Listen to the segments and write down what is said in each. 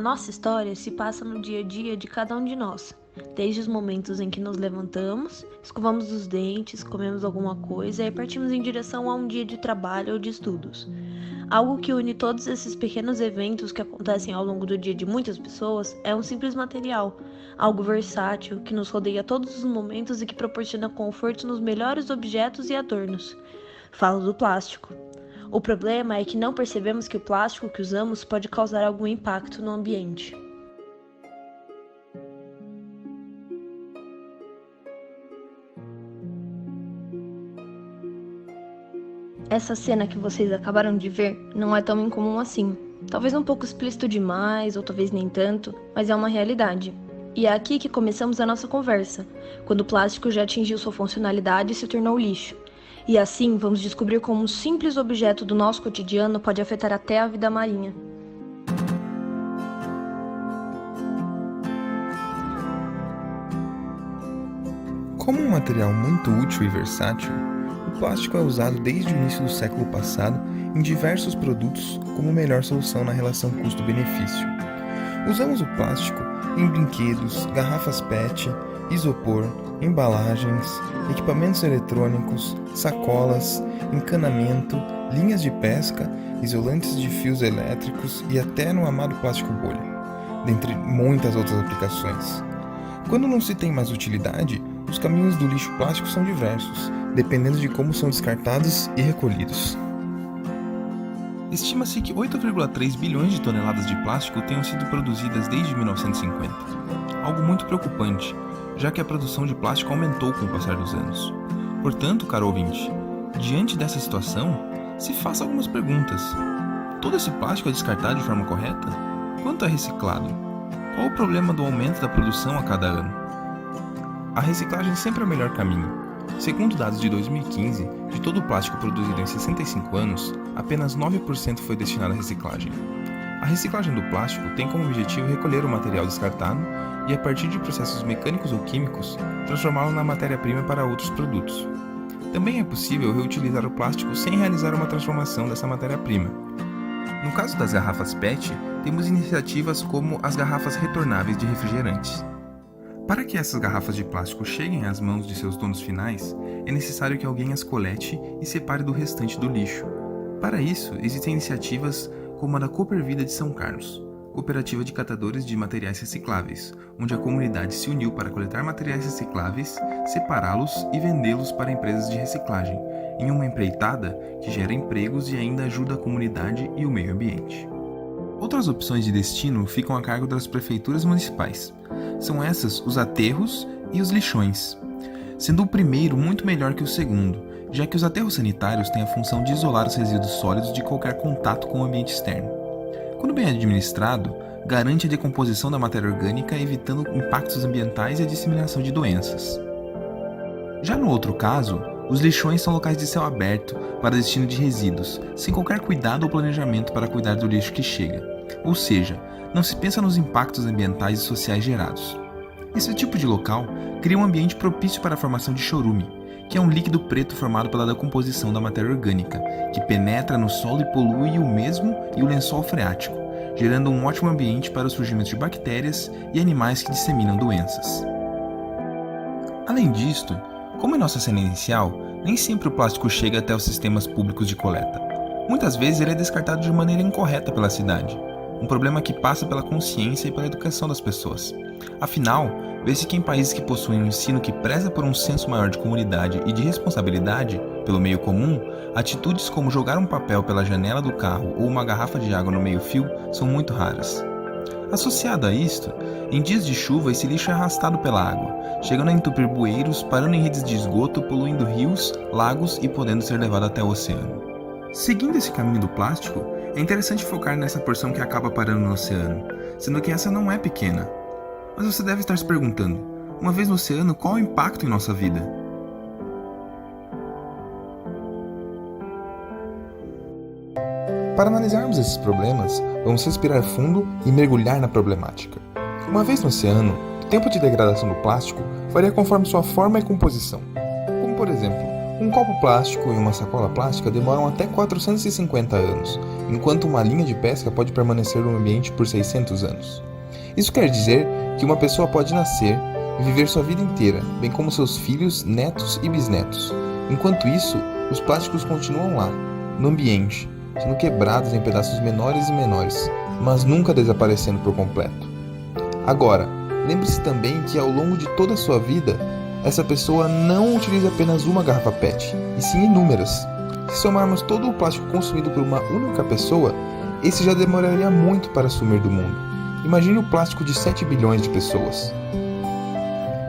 nossa história se passa no dia a dia de cada um de nós, desde os momentos em que nos levantamos, escovamos os dentes, comemos alguma coisa e partimos em direção a um dia de trabalho ou de estudos. Algo que une todos esses pequenos eventos que acontecem ao longo do dia de muitas pessoas é um simples material, algo versátil que nos rodeia a todos os momentos e que proporciona conforto nos melhores objetos e adornos. Falo do plástico. O problema é que não percebemos que o plástico que usamos pode causar algum impacto no ambiente. Essa cena que vocês acabaram de ver não é tão incomum assim. Talvez um pouco explícito demais, ou talvez nem tanto, mas é uma realidade. E é aqui que começamos a nossa conversa, quando o plástico já atingiu sua funcionalidade e se tornou lixo. E assim vamos descobrir como um simples objeto do nosso cotidiano pode afetar até a vida marinha. Como um material muito útil e versátil, o plástico é usado desde o início do século passado em diversos produtos como melhor solução na relação custo-benefício. Usamos o plástico em brinquedos, garrafas PET, isopor, embalagens, equipamentos eletrônicos, sacolas, encanamento, linhas de pesca, isolantes de fios elétricos e até no amado plástico bolha, dentre muitas outras aplicações. Quando não se tem mais utilidade, os caminhos do lixo plástico são diversos, dependendo de como são descartados e recolhidos. Estima-se que 8,3 bilhões de toneladas de plástico tenham sido produzidas desde 1950. Algo muito preocupante, já que a produção de plástico aumentou com o passar dos anos. Portanto, caro ouvinte, diante dessa situação, se faça algumas perguntas. Todo esse plástico é descartado de forma correta? Quanto é reciclado? Qual o problema do aumento da produção a cada ano? A reciclagem sempre é o melhor caminho. Segundo dados de 2015, de todo o plástico produzido em 65 anos, apenas 9% foi destinado à reciclagem. A reciclagem do plástico tem como objetivo recolher o material descartado e, a partir de processos mecânicos ou químicos, transformá-lo na matéria-prima para outros produtos. Também é possível reutilizar o plástico sem realizar uma transformação dessa matéria-prima. No caso das garrafas PET, temos iniciativas como as garrafas retornáveis de refrigerantes. Para que essas garrafas de plástico cheguem às mãos de seus donos finais, é necessário que alguém as colete e separe do restante do lixo. Para isso, existem iniciativas como a da Coopervida de São Carlos, cooperativa de catadores de materiais recicláveis, onde a comunidade se uniu para coletar materiais recicláveis, separá-los e vendê-los para empresas de reciclagem, em uma empreitada que gera empregos e ainda ajuda a comunidade e o meio ambiente. Outras opções de destino ficam a cargo das prefeituras municipais. São essas os aterros e os lixões, sendo o primeiro muito melhor que o segundo, já que os aterros sanitários têm a função de isolar os resíduos sólidos de qualquer contato com o ambiente externo. Quando bem administrado, garante a decomposição da matéria orgânica, evitando impactos ambientais e a disseminação de doenças. Já no outro caso, os lixões são locais de céu aberto para destino de resíduos, sem qualquer cuidado ou planejamento para cuidar do lixo que chega. Ou seja, não se pensa nos impactos ambientais e sociais gerados. Esse tipo de local cria um ambiente propício para a formação de chorume, que é um líquido preto formado pela decomposição da matéria orgânica, que penetra no solo e polui o mesmo e o lençol freático, gerando um ótimo ambiente para o surgimento de bactérias e animais que disseminam doenças. Além disto, como em nossa cena inicial, nem sempre o plástico chega até os sistemas públicos de coleta. Muitas vezes ele é descartado de maneira incorreta pela cidade, um problema que passa pela consciência e pela educação das pessoas. Afinal, vê-se que em países que possuem um ensino que preza por um senso maior de comunidade e de responsabilidade pelo meio comum, atitudes como jogar um papel pela janela do carro ou uma garrafa de água no meio-fio são muito raras. Associado a isto, em dias de chuva esse lixo é arrastado pela água, chegando a entupir bueiros, parando em redes de esgoto, poluindo rios, lagos e podendo ser levado até o oceano. Seguindo esse caminho do plástico, é interessante focar nessa porção que acaba parando no oceano, sendo que essa não é pequena. Mas você deve estar se perguntando, uma vez no oceano, qual o impacto em nossa vida? Para analisarmos esses problemas, vamos respirar fundo e mergulhar na problemática. Uma vez no oceano, o tempo de degradação do plástico varia conforme sua forma e composição. Como por exemplo, Um copo plástico e uma sacola plástica demoram até 450 anos, enquanto uma linha de pesca pode permanecer no ambiente por 600 anos. Isso quer dizer que uma pessoa pode nascer e viver sua vida inteira, bem como seus filhos, netos e bisnetos. Enquanto isso, os plásticos continuam lá, no ambiente, sendo quebrados em pedaços menores e menores, mas nunca desaparecendo por completo. Agora, lembre-se também que ao longo de toda a sua vida, essa pessoa não utiliza apenas uma garrafa PET, e sim inúmeras. Se somarmos todo o plástico consumido por uma única pessoa, esse já demoraria muito para sumir do mundo. Imagine o plástico de 7 bilhões de pessoas.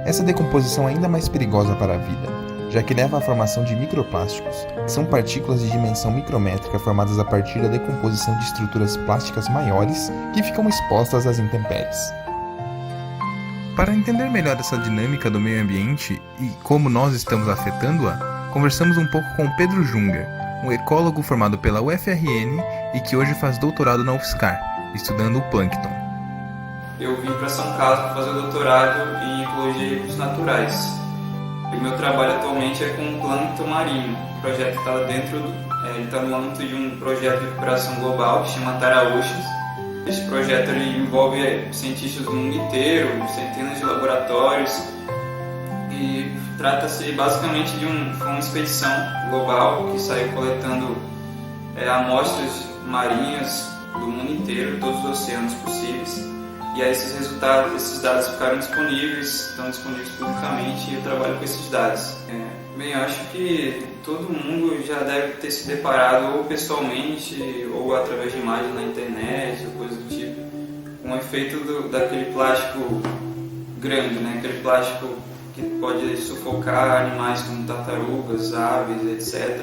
Essa decomposição é ainda mais perigosa para a vida, já que leva à formação de microplásticos, que são partículas de dimensão micrométrica formadas a partir da decomposição de estruturas plásticas maiores que ficam expostas às intempéries. Para entender melhor essa dinâmica do meio ambiente e como nós estamos afetando-a, conversamos um pouco com Pedro Junger, um ecólogo formado pela UFRN e que hoje faz doutorado na UFSCar, estudando o plâncton. Eu vim para São Carlos para fazer o doutorado em Ecologia e Recursos Naturais. O meu trabalho atualmente é com plâncton marinho. O projeto está no âmbito de um projeto de recuperação global que chama Tara Oceans. Esse projeto envolve cientistas do mundo inteiro, centenas de laboratórios, e trata-se basicamente de uma expedição global que sai coletando amostras marinhas do mundo inteiro, todos os oceanos possíveis. E aí esses dados ficaram disponíveis, estão disponíveis publicamente e eu trabalho com esses dados. Bem, eu acho que todo mundo já deve ter se deparado ou pessoalmente ou através de imagens na internet ou coisa do tipo, com o efeito daquele plástico grande, né? Aquele plástico que pode sufocar animais como tartarugas, aves, etc.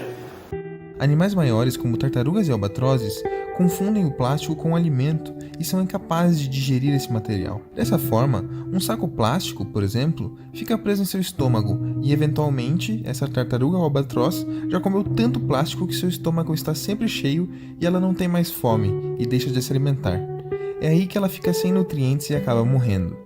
Animais maiores como tartarugas e albatrozes confundem o plástico com o alimento e são incapazes de digerir esse material. Dessa forma, um saco plástico, por exemplo, fica preso em seu estômago e, eventualmente, essa tartaruga ou albatroz já comeu tanto plástico que seu estômago está sempre cheio e ela não tem mais fome e deixa de se alimentar. É aí que ela fica sem nutrientes e acaba morrendo.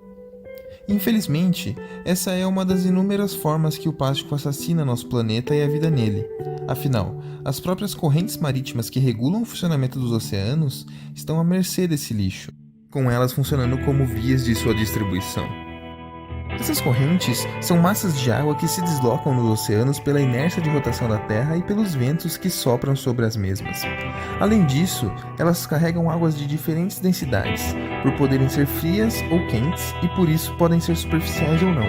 Infelizmente, essa é uma das inúmeras formas que o plástico assassina nosso planeta e a vida nele. Afinal, as próprias correntes marítimas que regulam o funcionamento dos oceanos estão à mercê desse lixo, com elas funcionando como vias de sua distribuição. Essas correntes são massas de água que se deslocam nos oceanos pela inércia de rotação da Terra e pelos ventos que sopram sobre as mesmas. Além disso, elas carregam águas de diferentes densidades, por poderem ser frias ou quentes e por isso podem ser superficiais ou não.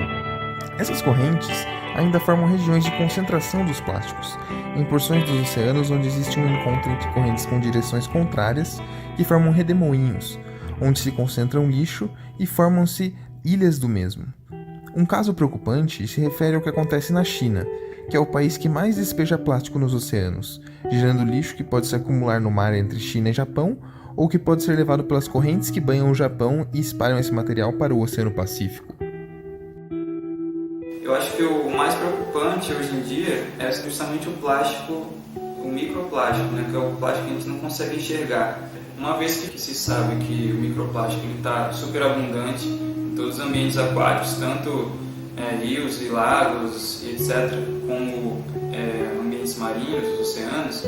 Essas correntes ainda formam regiões de concentração dos plásticos, em porções dos oceanos onde existe um encontro entre correntes com direções contrárias que formam redemoinhos, onde se concentra um lixo e formam-se ilhas do mesmo. Um caso preocupante se refere ao que acontece na China, que é o país que mais despeja plástico nos oceanos, gerando lixo que pode se acumular no mar entre China e Japão, ou que pode ser levado pelas correntes que banham o Japão e espalham esse material para o Oceano Pacífico. Eu acho que o mais preocupante hoje em dia é justamente o plástico, o microplástico, né, que é o plástico que a gente não consegue enxergar. Uma vez que se sabe que o microplástico está super abundante em todos os ambientes aquáticos, tanto rios e lagos, etc., como ambientes marinhos, os oceanos,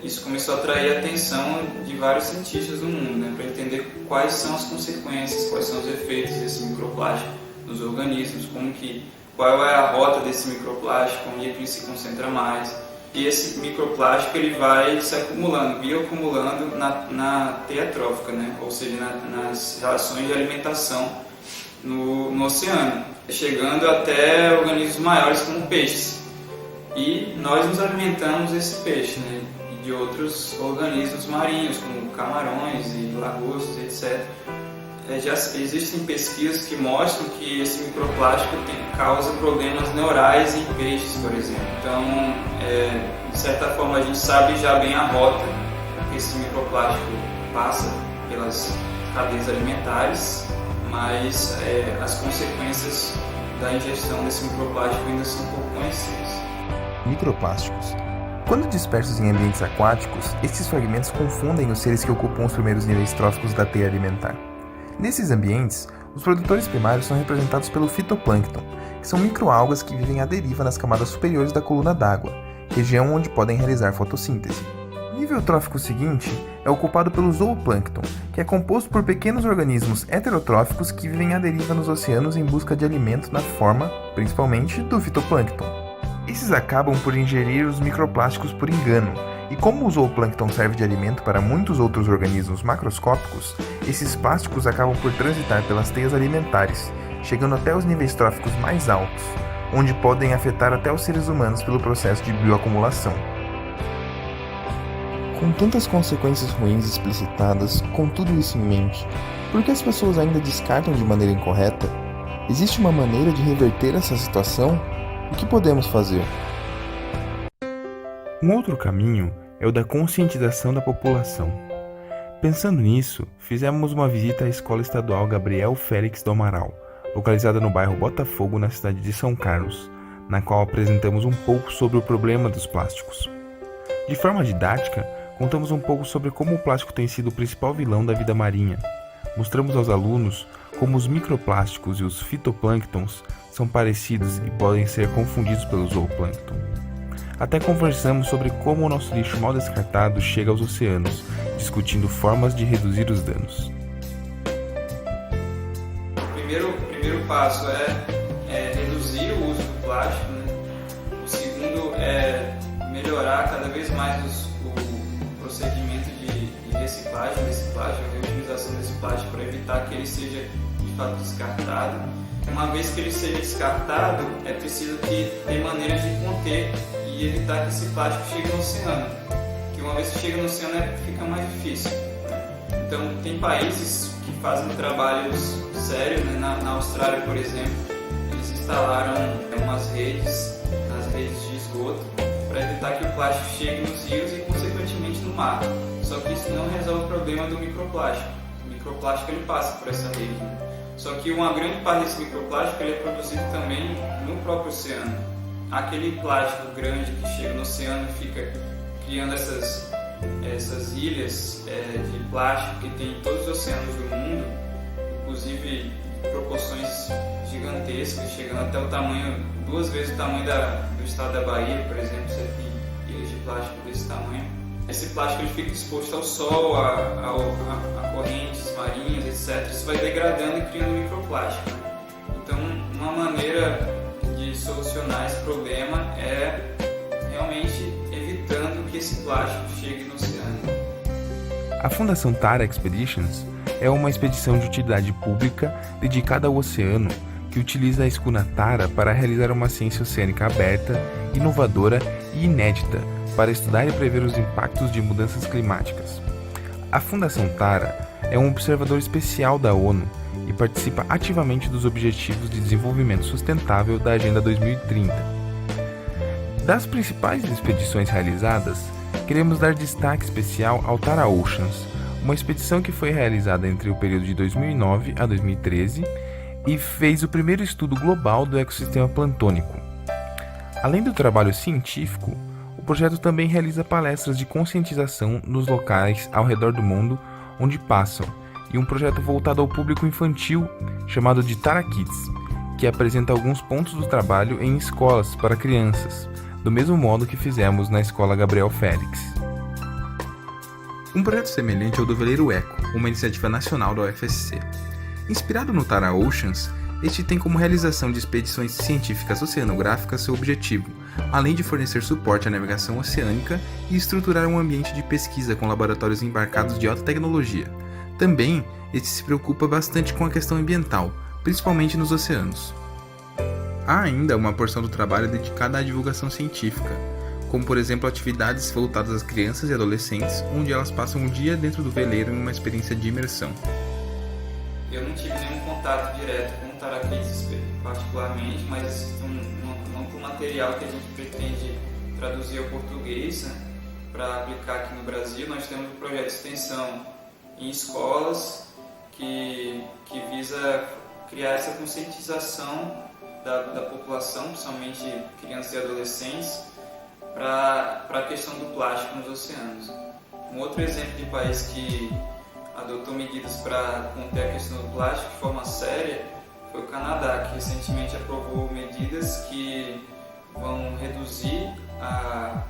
isso começou a atrair a atenção de vários cientistas do mundo, né, para entender quais são as consequências, quais são os efeitos desse microplástico nos organismos, qual é a rota desse microplástico, onde é que ele se concentra mais. E esse microplástico ele vai se acumulando, bioacumulando na teia trófica, né? Ou seja, nas relações de alimentação no oceano, chegando até organismos maiores como peixes. E nós nos alimentamos desse peixe, né? E de outros organismos marinhos, como camarões e lagostas, etc. Já existem pesquisas que mostram que esse microplástico causa problemas neurais em peixes, por exemplo. Então, de certa forma, a gente sabe já bem a rota que esse microplástico passa pelas cadeias alimentares, mas as consequências da ingestão desse microplástico ainda são pouco conhecidas. Microplásticos. Quando dispersos em ambientes aquáticos, estes fragmentos confundem os seres que ocupam os primeiros níveis tróficos da teia alimentar. Nesses ambientes, os produtores primários são representados pelo fitoplâncton, que são microalgas que vivem à deriva nas camadas superiores da coluna d'água, região onde podem realizar fotossíntese. O nível trófico seguinte é ocupado pelo zooplâncton, que é composto por pequenos organismos heterotróficos que vivem à deriva nos oceanos em busca de alimento na forma, principalmente, do fitoplâncton. Esses acabam por ingerir os microplásticos por engano, e como o zooplâncton serve de alimento para muitos outros organismos macroscópicos, esses plásticos acabam por transitar pelas teias alimentares, chegando até os níveis tróficos mais altos, onde podem afetar até os seres humanos pelo processo de bioacumulação. Com tantas consequências ruins explicitadas, com tudo isso em mente, por que as pessoas ainda descartam de maneira incorreta? Existe uma maneira de reverter essa situação? O que podemos fazer? Um outro caminho é o da conscientização da população. Pensando nisso, fizemos uma visita à Escola Estadual Gabriel Félix do Amaral, localizada no bairro Botafogo, na cidade de São Carlos, na qual apresentamos um pouco sobre o problema dos plásticos. De forma didática, contamos um pouco sobre como o plástico tem sido o principal vilão da vida marinha. Mostramos aos alunos como os microplásticos e os fitoplânctons são parecidos e podem ser confundidos pelo zooplâncton. Até conversamos sobre como o nosso lixo mal descartado chega aos oceanos, discutindo formas de reduzir os danos. O primeiro passo é reduzir o uso do plástico, né? O segundo é melhorar cada vez mais o procedimento de reciclagem, reutilização desse plástico para evitar que ele seja de fato descartado. Uma vez que ele seja descartado, é preciso que ter maneiras de conter e evitar que esse plástico chegue no oceano, que uma vez que chega no oceano fica mais difícil. Então, tem países que fazem trabalhos sérios, né? Na Austrália, por exemplo, eles instalaram umas redes nas redes de esgoto para evitar que o plástico chegue nos rios e, consequentemente, no mar. Só que isso não resolve o problema do microplástico. O microplástico ele passa por essa rede, né? Só que uma grande parte desse microplástico ele é produzido também no próprio oceano. Aquele plástico grande que chega no oceano e fica criando essas ilhas de plástico que tem em todos os oceanos do mundo, inclusive proporções gigantescas, chegando até o tamanho, 2 vezes o tamanho do estado da Bahia, por exemplo, você tem ilhas de plástico desse tamanho. Esse plástico ele fica exposto ao sol, a correntes marinhas, etc. Isso vai degradando e criando microplástico. Então, uma maneira de solucionar esse problema é realmente evitando que esse plástico chegue no oceano. A Fundação Tara Expeditions é uma expedição de utilidade pública dedicada ao oceano que utiliza a escuna Tara para realizar uma ciência oceânica aberta, inovadora e inédita para estudar e prever os impactos de mudanças climáticas. A Fundação Tara é um observador especial da ONU e participa ativamente dos Objetivos de Desenvolvimento Sustentável da Agenda 2030. Das principais expedições realizadas, queremos dar destaque especial ao Tara Oceans, uma expedição que foi realizada entre o período de 2009 a 2013 e fez o primeiro estudo global do ecossistema plantônico. Além do trabalho científico, o projeto também realiza palestras de conscientização nos locais ao redor do mundo onde passam, e um projeto voltado ao público infantil chamado de Tara Kids, que apresenta alguns pontos do trabalho em escolas para crianças, do mesmo modo que fizemos na Escola Gabriel Félix. Um projeto semelhante é o do Veleiro Eco, uma iniciativa nacional da UFSC. Inspirado no Tara Oceans, este tem como realização de expedições científicas oceanográficas seu objetivo, além de fornecer suporte à navegação oceânica e estruturar um ambiente de pesquisa com laboratórios embarcados de alta tecnologia. Também, este se preocupa bastante com a questão ambiental, principalmente nos oceanos. Há ainda uma porção do trabalho dedicada à divulgação científica, como por exemplo atividades voltadas às crianças e adolescentes, onde elas passam um dia dentro do veleiro em uma experiência de imersão. Eu não tive nenhum contato direto com o Tara Kids particularmente, mas existe um amplo material que a gente pretende traduzir ao português, né, para aplicar aqui no Brasil. Nós temos um projeto de extensão em escolas que visa criar essa conscientização da população, principalmente crianças e adolescentes, para a questão do plástico nos oceanos. Um outro exemplo de país que adotou medidas para conter a questão do plástico de forma séria foi o Canadá, que recentemente aprovou medidas que vão reduzir a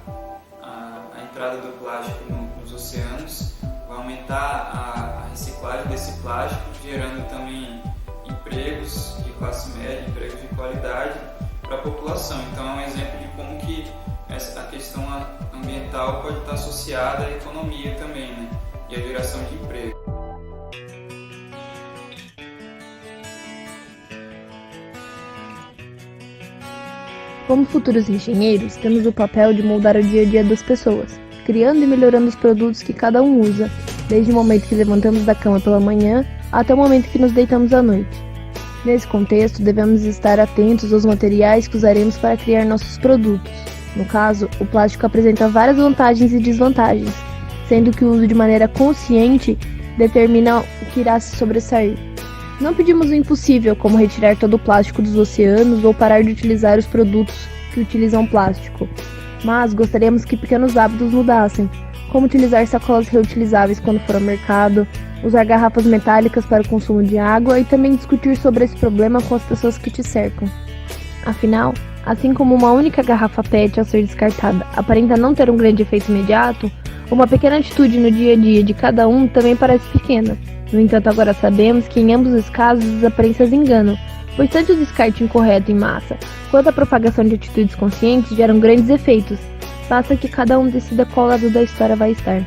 entrada do plástico nos oceanos, vai aumentar a reciclagem desse plástico, gerando também empregos de classe média, empregos de qualidade para a população. Então é um exemplo de como que a questão ambiental pode estar associada à economia também, né? E à geração de emprego. Como futuros engenheiros, temos o papel de moldar o dia a dia das pessoas, criando e melhorando os produtos que cada um usa, desde o momento que levantamos da cama pela manhã até o momento que nos deitamos à noite. Nesse contexto, devemos estar atentos aos materiais que usaremos para criar nossos produtos. No caso, o plástico apresenta várias vantagens e desvantagens, sendo que o uso de maneira consciente determina o que irá se sobressair. Não pedimos o impossível, como retirar todo o plástico dos oceanos ou parar de utilizar os produtos que utilizam plástico, mas gostaríamos que pequenos hábitos mudassem, como utilizar sacolas reutilizáveis quando for ao mercado, usar garrafas metálicas para o consumo de água e também discutir sobre esse problema com as pessoas que te cercam. Afinal, assim como uma única garrafa PET ao ser descartada aparenta não ter um grande efeito imediato, uma pequena atitude no dia a dia de cada um também parece pequena. No entanto, agora sabemos que em ambos os casos as aparências enganam, pois tanto o descarte incorreto em massa quanto a propagação de atitudes conscientes geram grandes efeitos. Basta que cada um decida qual lado da história vai estar.